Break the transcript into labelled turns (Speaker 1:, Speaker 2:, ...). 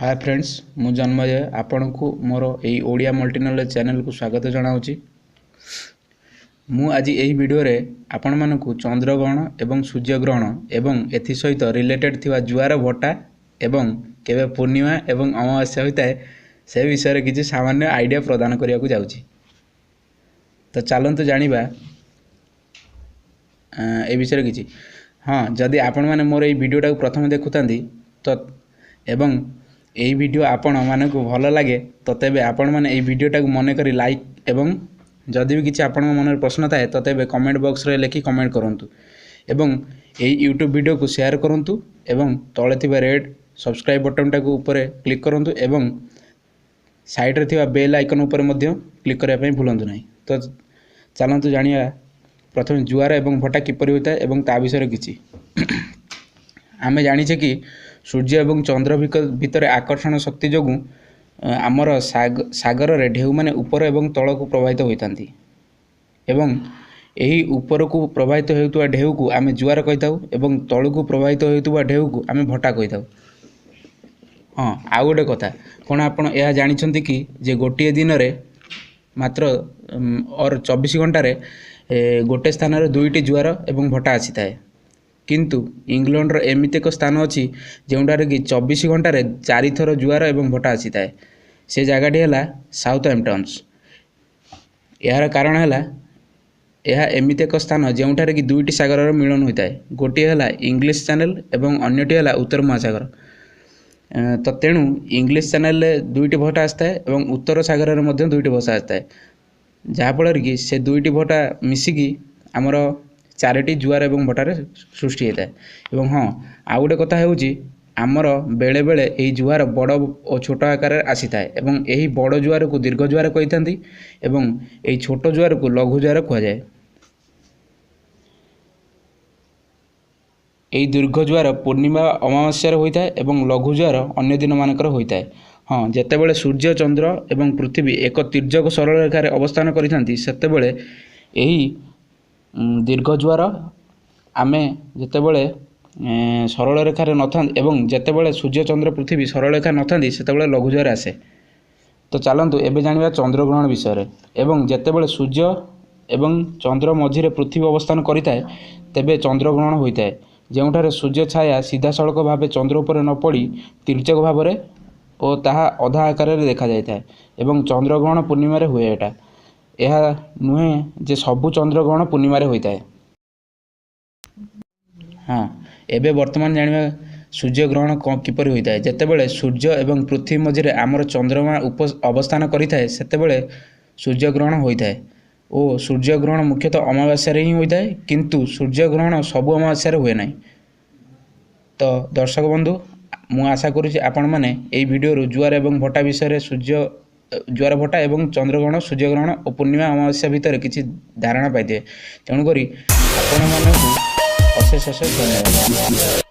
Speaker 1: Hi friends मु जन्मजय आपण को मोर यही ओडिया मल्टी नॉलेज चैनल को स्वागत जनाऊँगी। मु आज यही वीडियो रे आपण मानकु चंद्रग्रहण एवं सूर्यग्रहण एवं एथि सहित रिलेटेड थिवा जुआर भट्टा एवं केवे पूर्णिमा एवं अमावास्या होता है से विषय किसी सामान्य आइडिया प्रदान करने को जाऊँगी। तो चलतु जानिबा ए विषय किसी हाँ जदि आपण माने मोर ये वीडियोटा को प्रथम देखुतांती तो एवं यही वीडियो आपण मानक भल लगे तो तेबे आपण माने यही वीडियोटा को मन करी लाइक एवं जदि भी किसी आपण मन प्रश्न थाए तो तेबे कमेंट बॉक्स रे लिखि कमेंट करंतु एवं यही यूट्यूब वीडियो को शेयर करंतु एवं तळे थिबा रेड सब्सक्राइब बटन टा को ऊपर क्लिक करंतु एवं साइड रे थिबा बेल आइकन ऊपर मध्य क्लिक करिया पई भूलंतु नहीं। तो चलंतु जानिया प्रथम जुआर एवं भट्टा किपरि होता है एवं ता विषय किछि आमे जानिछे कि सूर्य एवं चंद्र भितर आकर्षण शक्ति जोगु आमर सागर रे ढेउ माने ऊपर एवं तल को प्रभावित होइतांती एवं यही ऊपर को प्रभावित होउतुवा ढेउ को आमे जुआर कहिताउ एवं तल को प्रभावित होउतुवा ढेउ को आमे भट्टा कहिताउ। हाँ आउ गोटे कथा कोन आपण एहा जानिछंती कि जे गोटिए दिन रे मात्र और 24 घंटा रे गोटे स्थान रे दुईटी जुआर एवं भट्टा आसीथाए किंतु इंग्लैंड एमती एक स्थान अच्छी जोटार कि 24 घंटे 4 थर जुआर एवं भट्टा आसी थाए से जगहटी है साउथहैम्पटन्स। यार कारण है यह एमती एक स्थान जोठार कि दुईटी सागर मिलन होता है गोटे है इंग्लिश चैनल एवं अन्यटी है उत्तर महासागर। तो तेणु इंग्लिश चैनल दुईटी भट्टा आसता है और उत्तर सागर में दुईटी भट्टा आसता है जहाँफल कि से दुईटी भट्टा मिसिकी आमर 4टी जुआर एवं भट्टार सृष्टि होता है। एवं हाँ आउ गोटे कथा होउची आमर बेले बेले यही जुआर बड़ और छोट आकार आसी थाए एवं यही बड़ जुआर को दीर्घ जुआर कही एवं यही छोट जुआर को लघु जुआर कहुए। यही दीर्घ जुआर पूर्णिमा अमावास्यार होता है एवं लघु जुआर अन्य दिन मानकर होता है। हाँ जितेबाला सूर्य चंद्र एवं पृथ्वी एक तिर्यक सरल रेखार अवस्थान करते सेतेबेले यही दीर्घ जुआर आमे जितेबाला सरल रेखार न था एवं जितेबाला सूर्य चंद्र पृथ्वी सरल रेखा न था सेतेबाला लघु जुआर आसे। तो चलतु एबे जानिबा चंद्रग्रहण विषय एवं जितेबाला सूर्य एवं चंद्र मझिरे पृथ्वी अवस्थान करिताए तेबे चंद्रग्रहण होता है जोठार सूर्य छाया सीधा सड़क भाव चंद्र उपर न पड़ी तिर्यक भाव और ताहा अधा आकार देखा जाए एवं चंद्रग्रहण पूर्णिमा हुए एटा यह नुहे जे सबु चंद्रग्रहण पूर्णिमा होता है। हाँ एबे वर्तमान जानिबा सूर्यग्रहण किपरि होता है जेतेबेले सूर्य एवं पृथ्वी मझिरे आमर चंद्रमा अवस्थान करिथाए सेतेबेले सूर्यग्रहण होता है और सूर्यग्रहण मुख्यतः अमावास्या ही होता है किंतु सूर्यग्रहण सबु अमावास्या हुए ना। तो दर्शक बंधु मु आशा करुँच आपण मैंने यही वीडियो जुआर एवं भट्टा विषय सूर्य जुआर भट्टा एवं चंद्रग्रहण सूर्यग्रहण और पूर्णिमा अमावास्या भितर किसी धारणा पाइए तेणुक आपण मानक अशेष अशेष धन्यवाद।